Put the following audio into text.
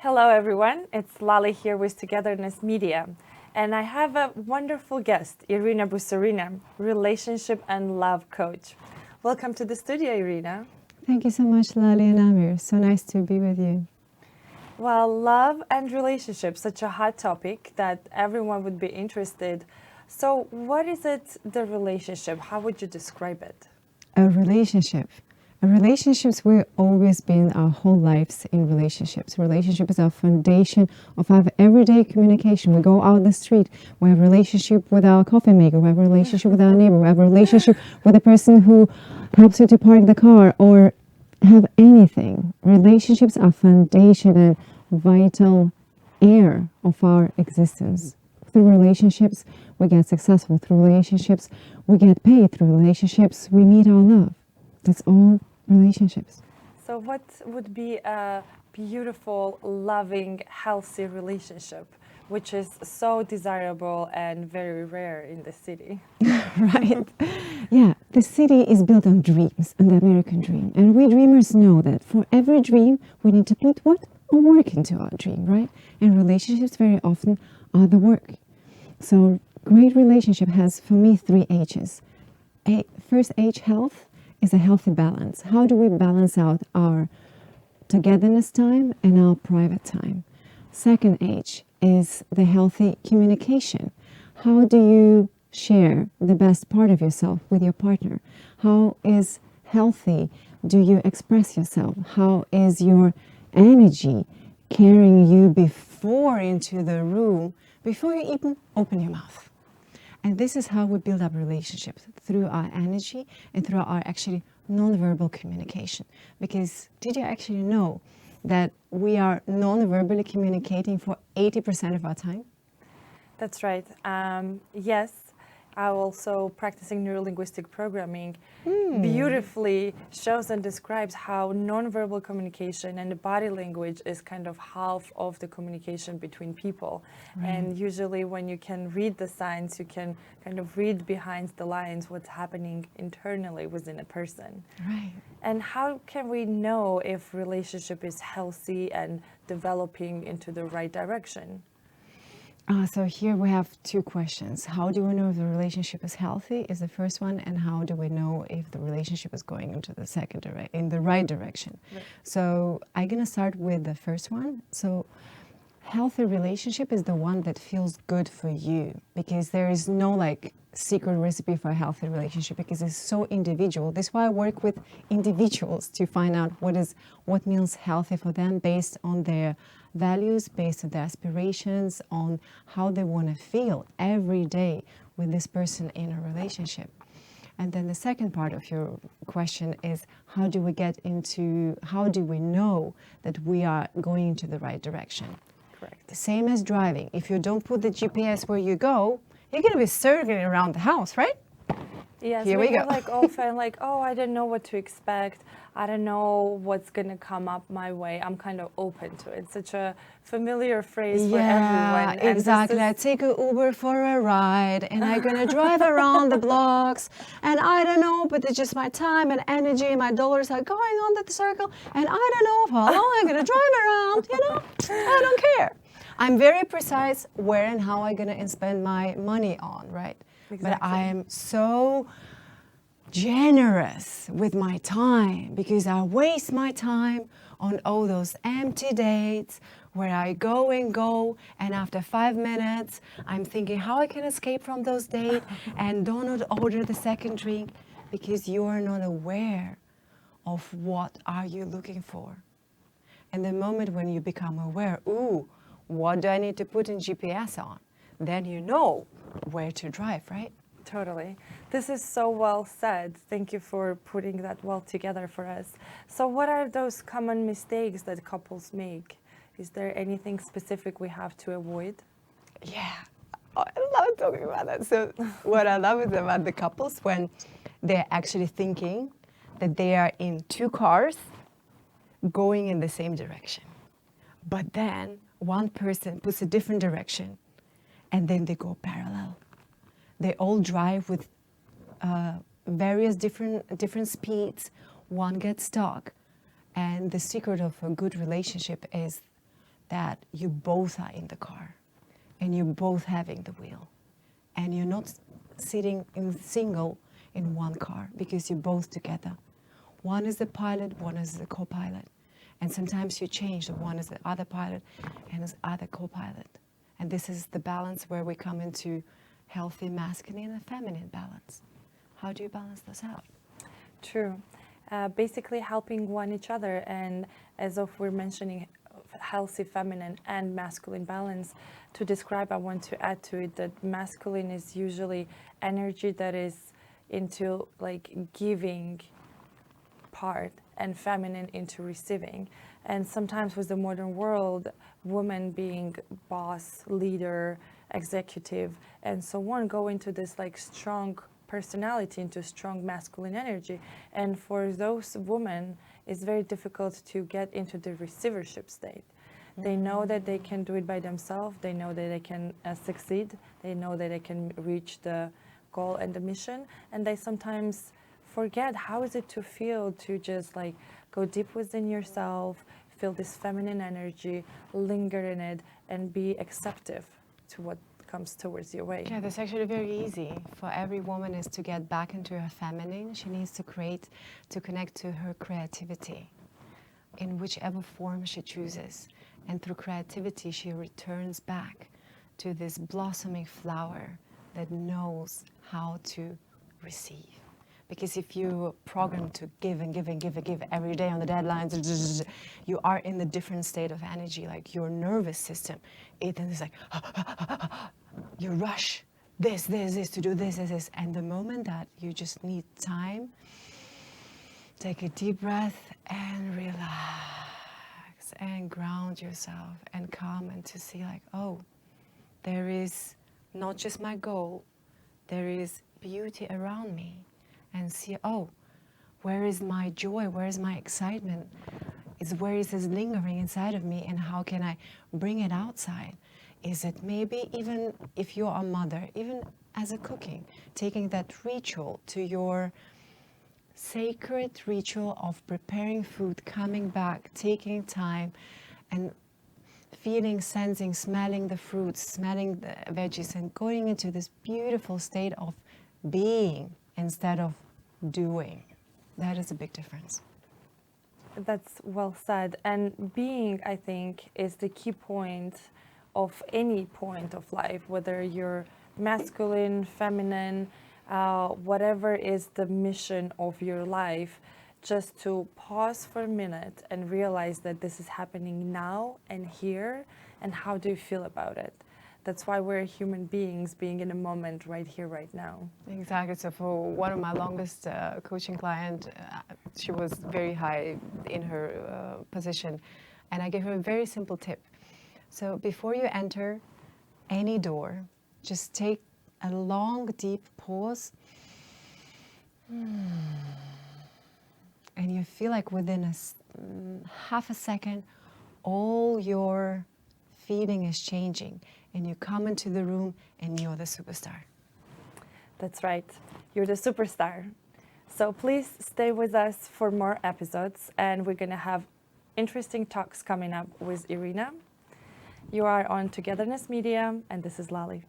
Hello, everyone. It's Lali here with Togetherness Media. And I have a wonderful guest, Irina Busurina, relationship and love coach. Welcome to the studio, Irina. Thank you so much, Lali and Amir. So nice to be with you. Well, love and relationships, such a hot topic that everyone would be interested. So what is it, the relationship? How would you describe it? A relationship. Relationships, we've always been our whole lives in relationships. Relationship is our foundation of our everyday communication. We go out the street, we have a relationship with our coffee maker, we have a relationship with our neighbor, we have a relationship with the person who helps you to park the car or have anything. Relationships are foundation and vital air of our existence. Through relationships, we get successful. Through relationships, we get paid. Through relationships, we meet our love. That's all relationships. So what would be a beautiful, loving, healthy relationship, which is so desirable and very rare in the city? Right. Yeah, the city is built on dreams and the American dream. And we dreamers know that for every dream, we need to put what? A work into our dream, right? And relationships very often are the work. So great relationship has, for me, 3 H's. First H, health, is a healthy balance. How do we balance out our togetherness time and our private time? Second H is the healthy communication. How do you share the best part of yourself with your partner? How is healthy do you express yourself? How is your energy carrying you before into the room, before you even open your mouth? And this is how we build up relationships, through our energy and through our actually non-verbal communication. Because did you actually know that we are non-verbally communicating for 80% of our time? That's right. Yes, I'm also practicing neurolinguistic programming. Beautifully shows and describes how nonverbal communication and the body language is kind of half of the communication between people. Right. And usually when you can read the signs, you can kind of read behind the lines what's happening internally within a person. Right. And how can we know if relationship is healthy and developing into the right direction? So here we have 2 questions. How do we know if the relationship is healthy is the first one, and how do we know if the relationship is going into the in the right direction? Right. So I'm gonna start with the first one. So healthy relationship is the one that feels good for you, because there is no secret recipe for a healthy relationship, because it's so individual. That's why I work with individuals to find out what means healthy for them based on their values, based on their aspirations, on how they want to feel every day with this person in a relationship. And then the second part of your question is, how do we know that we are going into the right direction? Correct. Same as driving. If you don't put the GPS where you go, you're going to be circling around the house, right? Yes, Here we go. Often oh, I don't know what to expect. I don't know what's going to come up my way. I'm kind of open to it. Such a familiar phrase for everyone. Yeah, exactly. I take an Uber for a ride and I'm going to drive around the blocks, and I don't know, but it's just my time and energy and my dollars are going on that circle, and I don't know how long I'm going to drive around, I don't care. I'm very precise where and how I'm going to spend my money on, right? Exactly. But I am so generous with my time, because I waste my time on all those empty dates where I go, and after 5 minutes, I'm thinking how I can escape from those dates and do not order the second drink, because you are not aware of what are you looking for. And the moment when you become aware, what do I need to put in GPS on? Then you know where to drive, right? Totally. This is so well said. Thank you for putting that well together for us. So what are those common mistakes that couples make? Is there anything specific we have to avoid? Yeah, I love talking about that. So what I love is about the couples when they're actually thinking that they are in 2 cars going in the same direction. But then one person puts a different direction, and then they go parallel. They all drive with various different speeds. One gets stuck. And the secret of a good relationship is that you both are in the car and you're both having the wheel, and you're not sitting in single in one car because you're both together. One is the pilot, one is the co-pilot. And sometimes you change, the one is the other pilot and the other co-pilot. And this is the balance where we come into healthy masculine and feminine balance. How do you balance this out? True. Basically helping one each other, and as of we're mentioning healthy feminine and masculine balance, to describe, I want to add to it that masculine is usually energy that is into like giving part, and feminine into receiving. And sometimes with the modern world, women being boss, leader, executive, and so on, go into this like strong personality, into strong masculine energy. And for those women, it's very difficult to get into the receivership state. They know that they can do it by themselves. They know that they can succeed. They know that they can reach the goal and the mission. And they sometimes forget how is it to feel, to just like go deep within yourself, feel this feminine energy, linger in it, and be acceptive to what comes towards your way. Yeah, that's actually very easy for every woman is to get back into her feminine. She needs to connect to her creativity in whichever form she chooses. And through creativity, she returns back to this blossoming flower that knows how to receive. Because if you're programmed to give and give and give and give every day on the deadlines, you are in a different state of energy. Like your nervous system, it then is like, you rush this to do this. And the moment that you just need time, take a deep breath and relax and ground yourself and calm, and to see like, oh, there is not just my goal, there is beauty around me. And see, oh, where is my joy? Where is my excitement? Where is this lingering inside of me? And how can I bring it outside? Is it maybe even if you're a mother, even as a cooking, taking that ritual to your sacred ritual of preparing food, coming back, taking time, and feeling, sensing, smelling the fruits, smelling the veggies, and going into this beautiful state of being instead of doing. That is a big difference. That's well said. And being, I think, is the key point of any point of life, whether you're masculine, feminine, whatever is the mission of your life, just to pause for a minute and realize that this is happening now and here, and how do you feel about it? That's why we're human beings, being in a moment right here, right now. Exactly. So for one of my longest coaching client, she was very high in her position, and I gave her a very simple tip. So before you enter any door, just take a long, deep pause, and you feel like within half a second, all your feeling is changing. And you come into the room and you're the superstar. That's right. You're the superstar. So please stay with us for more episodes, and we're going to have interesting talks coming up with Irina. You are on Togetherness Media, and this is Lali.